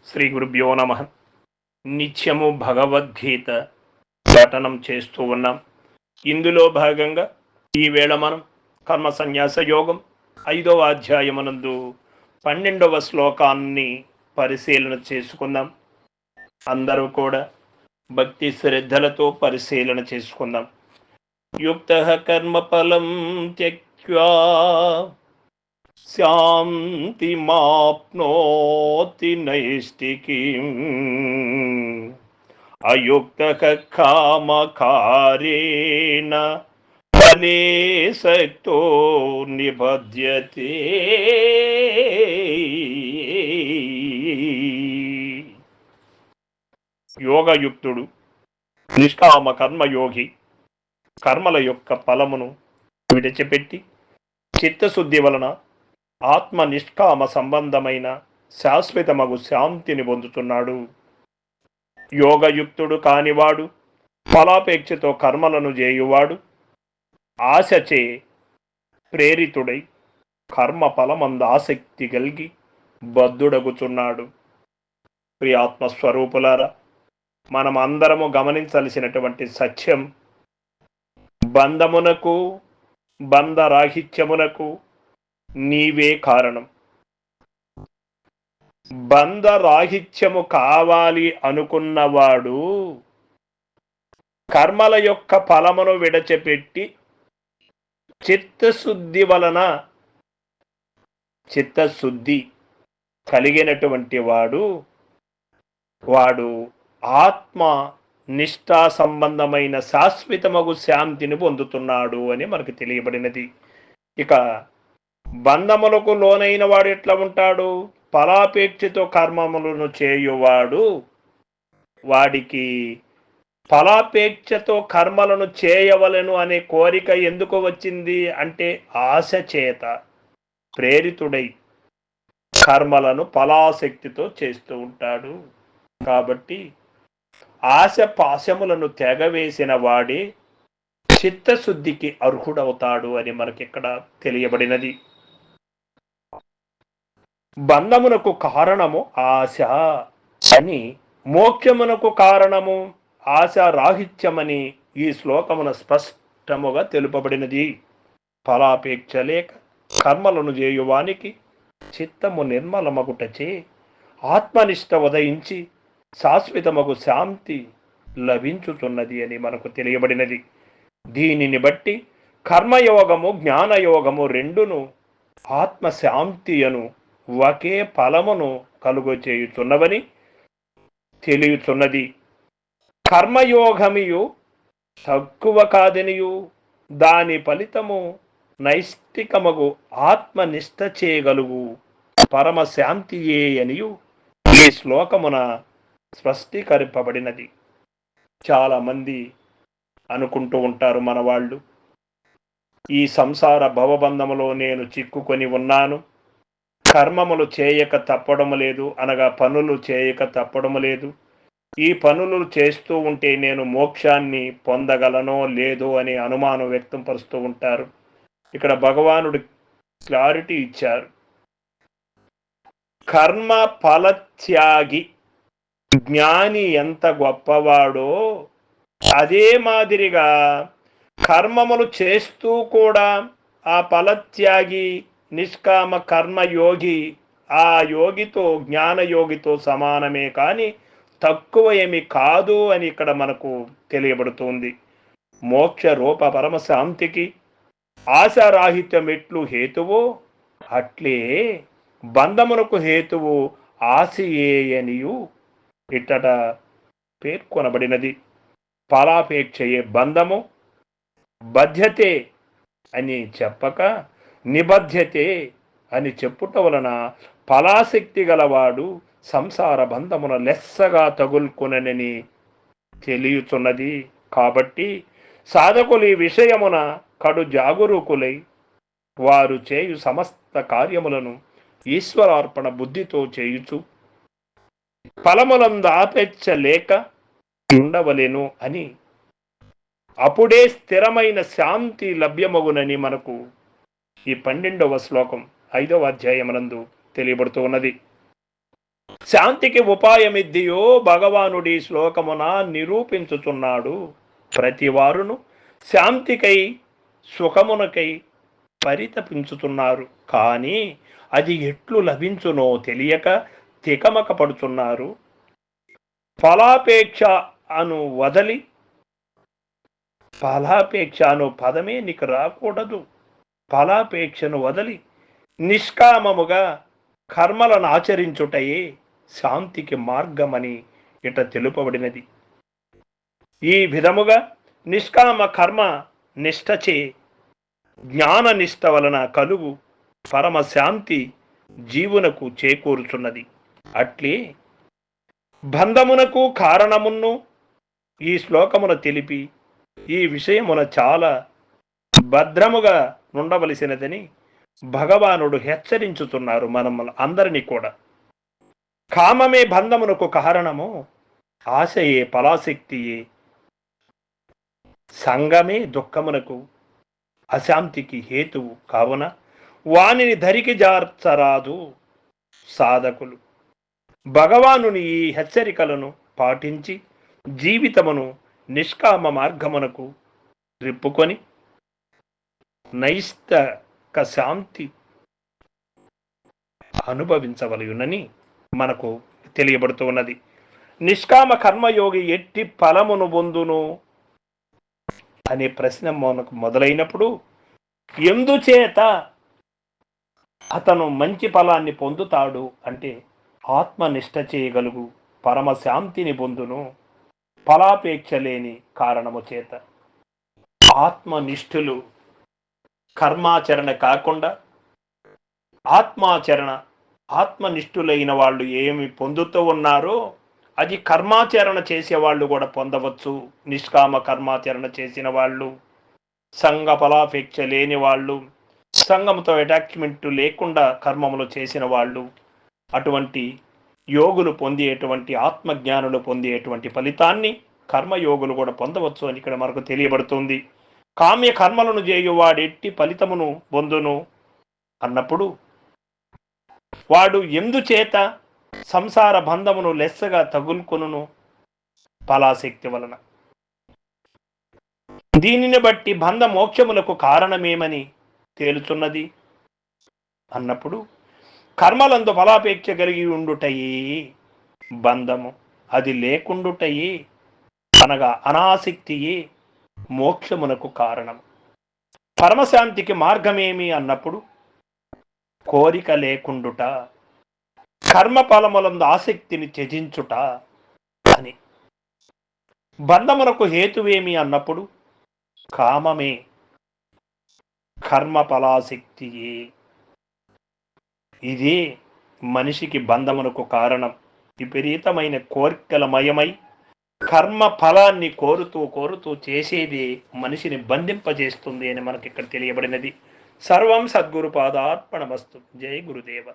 శ్రీ గురుభ్యో నమ. నిత్యము భగవద్గీత పఠనం చేస్తూ ఉన్నాం. ఇందులో భాగంగా ఈవేళ మనం కర్మ సన్యాస యోగం 5వ అధ్యాయమునందు 12వ శ్లోకాన్ని పరిశీలన చేసుకుందాం. అందరూ కూడా భక్తి శ్రద్ధలతో పరిశీలన చేసుకుందాం. యుక్తః కర్మఫలం త్యక్త్వా శాంతిమాప్నోతి నైష్టికీం అయుక్తః కామకారేణ ఫలే సక్తో నిబధ్యతే. యోగయుక్తుడు నిష్కామ కర్మయోగి కర్మల యొక్క ఫలమును విడిచిపెట్టి చిత్తశుద్ధి వలన ఆత్మ నిష్కామ సంబంధమైన శాశ్వతమగు శాంతిని పొందుతున్నాడు. యోగయుక్తుడు కానివాడు ఫలాపేక్షతో కర్మలను చేయువాడు ఆశచే ప్రేరితుడై కర్మ ఫలమంద ఆసక్తి కలిగి బద్ధుడగుచున్నాడు. ప్రియాత్మస్వరూపులారా, మనం అందరము గమనించాల్సినటువంటి సత్యం, బంధమునకు బంధరాహిత్యమునకు నీవే కారణం. బంధరాహిత్యము కావాలి అనుకున్నవాడు కర్మల యొక్క ఫలమును విడచిపెట్టి చిత్తశుద్ధి వలన చిత్తశుద్ధి కలిగినటువంటి వాడు ఆత్మ నిష్ఠా సంబంధమైన శాశ్వతమగు శాంతిని పొందుతున్నాడు అని మనకు తెలియబడినది. ఇక బంధములకు లోనైన వాడు ఎట్లా ఉంటాడు? ఫలాపేక్షతో కర్మములను చేయువాడు, వాడికి ఫలాపేక్షతో కర్మలను చేయవలను అనే కోరిక ఎందుకు వచ్చింది అంటే ఆశ చేత ప్రేరితుడై కర్మలను ఫలాశక్తితో చేస్తూ ఉంటాడు. కాబట్టి ఆశ పాశములను తెగవేసిన వాడే చిత్తశుద్ధికి అర్హుడవుతాడు అని మనకిక్కడ తెలియబడినది. బంధమునకు కారణము ఆశ అని, మోక్షమునకు కారణము ఆశారాహిత్యమని ఈ శ్లోకమున స్పష్టముగా తెలుపబడినది. ఫలాపేక్ష లేక కర్మలను చేయువానికి చిత్తము నిర్మలమగుటచే ఆత్మనిష్ట ఉదయించి శాశ్వతమగు శాంతి లభించుతున్నది అని మనకు తెలియబడినది. దీనిని బట్టి కర్మయోగము జ్ఞానయోగము రెండును ఆత్మశాంతి అను ఒకే ఫలమును కలుగ చేయుచున్నవని తెలియచున్నది. కర్మయోగమియు తక్కువ కాదనియు దాని ఫలితము నైష్టికమగు ఆత్మనిష్ట చేయగలుగు పరమశాంతియే అనియు ఈ శ్లోకమున స్పష్టీకరింపబడినది. చాలామంది అనుకుంటూ ఉంటారు మన వాళ్ళు, ఈ సంసార భవబంధములో నేను చిక్కుకొని ఉన్నాను, కర్మములు చేయక తప్పడము లేదు, అనగా పనులు చేయక తప్పడము లేదు, ఈ పనులు చేస్తూ ఉంటే నేను మోక్షాన్ని పొందగలనో లేదో అని అనుమానం వ్యక్తం పరుస్తూ ఉంటారు. ఇక్కడ భగవానుడు క్లారిటీ ఇచ్చారు. కర్మ ఫలత్యాగి జ్ఞాని ఎంత గొప్పవాడో అదే మాదిరిగా కర్మములు చేస్తూ కూడా ఆ ఫలత్యాగి నిష్కామ కర్మయోగి ఆ యోగితో జ్ఞానయోగితో సమానమే కానీ తక్కువ ఏమి కాదు అని ఇక్కడ మనకు తెలియబడుతుంది. మోక్ష రూప పరమశాంతికి ఆశారాహిత్యం ఎట్లు హేతువో అట్లే బంధమునకు హేతువు ఆశయే అనియు ఇట్టట పేర్కొనబడినది. ఫలాపేక్షయే బంధము, బధ్యతే అని చెప్పక నిబధ్యతే అని చెప్పుట వలన ఫలాశక్తి గలవాడు సంసార బంధమున లెస్సగా తగులుకొనని తెలియచున్నది. కాబట్టి సాధకులు ఈ విషయమున కడు జాగరూకులై వారు చేయు సమస్త కార్యములను ఈశ్వరార్పణ బుద్ధితో చేయుచు ఫలములందు ఆపేక్ష లేక ఉండవలెను అని, అప్పుడే స్థిరమైన శాంతి లభ్యమగునని మనకు ఈ 12వ శ్లోకం 5వ అధ్యాయమునందు తెలియబడుతూ ఉన్నది. శాంతికి ఉపాయమిద్దియో భగవానుడి శ్లోకమున నిరూపించుచున్నాడు. ప్రతివారును శాంతికై సుఖమునకై పరితపించుతున్నారు. కానీ అది ఎట్లు లభించునో తెలియక తికమక పడుతున్నారు. ఫలాపేక్ష అను వదలి, ఫలాపేక్ష అను పదమే నీకు రాకూడదు. ఫలాపేక్షను వదలి నిష్కామముగా కర్మలను ఆచరించుటయే శాంతికి మార్గమని ఇట తెలుపబడినది. ఈ విధముగా నిష్కామ కర్మ నిష్టచే జ్ఞాన నిష్ట వలన కలుగు పరమశాంతి జీవునకు చేకూరుచున్నది. అట్లే బంధమునకు కారణమును ఈ శ్లోకమున తెలిపి ఈ విషయమున చాలా భద్రముగా ఉండవలసినదని భగవానుడు హెచ్చరించుతున్నారు మనల్ని అందరినీ కూడా. కామమే బంధమునకు కారణము, ఆశయే పరాశక్తియే, సంగమే దుఃఖమునకు అశాంతికి హేతువు. కావున వానిని ధరికి జార్చరాదు సాధకులు. భగవానుని ఈ హెచ్చరికలను పాటించి జీవితమును నిష్కామ మార్గమునకు రిప్పుకొని నైష్ఠిక శాంతి అనుభవించవలయునని మనకు తెలియబడుతూ ఉన్నది. నిష్కామ కర్మయోగి ఎట్టి ఫలమును పొందును అనే ప్రశ్న మనకు మొదలైనప్పుడు, ఎందుచేత అతను మంచి ఫలాన్ని పొందుతాడు అంటే ఆత్మనిష్ట చేయగలుగు పరమశాంతిని పొందును. ఫలాపేక్ష లేని కారణము చేత. ఆత్మనిష్ఠులు కర్మాచరణ కాకుండా ఆత్మాచరణ, ఆత్మనిష్ఠులైన వాళ్ళు ఏమి పొందుతూ ఉన్నారో అది కర్మాచరణ చేసేవాళ్ళు కూడా పొందవచ్చు. నిష్కామ కర్మాచరణ చేసిన వాళ్ళు, సంఘ ఫలాపేక్ష లేని వాళ్ళు, సంఘంతో అటాచ్మెంట్ లేకుండా కర్మములు చేసిన వాళ్ళు, అటువంటి యోగులు పొందేటువంటి, ఆత్మజ్ఞానులు పొందేటువంటి ఫలితాన్ని కర్మయోగులు కూడా పొందవచ్చు అని ఇక్కడ మనకు తెలియబడుతుంది. కామ్య కర్మలను చేయువాడెట్టి ఫలితమును పొందును అన్నప్పుడు వాడు ఎందుచేత సంసార బంధమును లెస్సగా తగులుకొనును? ఫలాశక్తి వలన. దీనిని బట్టి బంధ మోక్షములకు కారణమేమని తేలుచున్నది అన్నప్పుడు, కర్మలందు ఫలాపేక్ష కలిగి ఉండుటయే బంధము, అది లేకుండుటయే అనగా అనాసక్తియే మోక్షమునకు కారణం. పరమశాంతికి మార్గమేమి అన్నప్పుడు కోరిక లేకుండుట, కర్మ ఫలములందు ఆసక్తిని త్యజించుట అని. బంధమునకు హేతువేమి అన్నప్పుడు కామమే, కర్మ ఫలాసక్తియే. ఇదే మనిషికి బంధమునకు కారణం. విపరీతమైన కోరికలమయమై కర్మ ఫలాన్ని కోరుతూ కోరుతూ చేసేది మనిషిని బంధింపజేస్తుంది అని మనకి ఇక్కడ తెలియబడినది. సర్వం సద్గురు పాదార్పణమస్తు. జై గురుదేవ.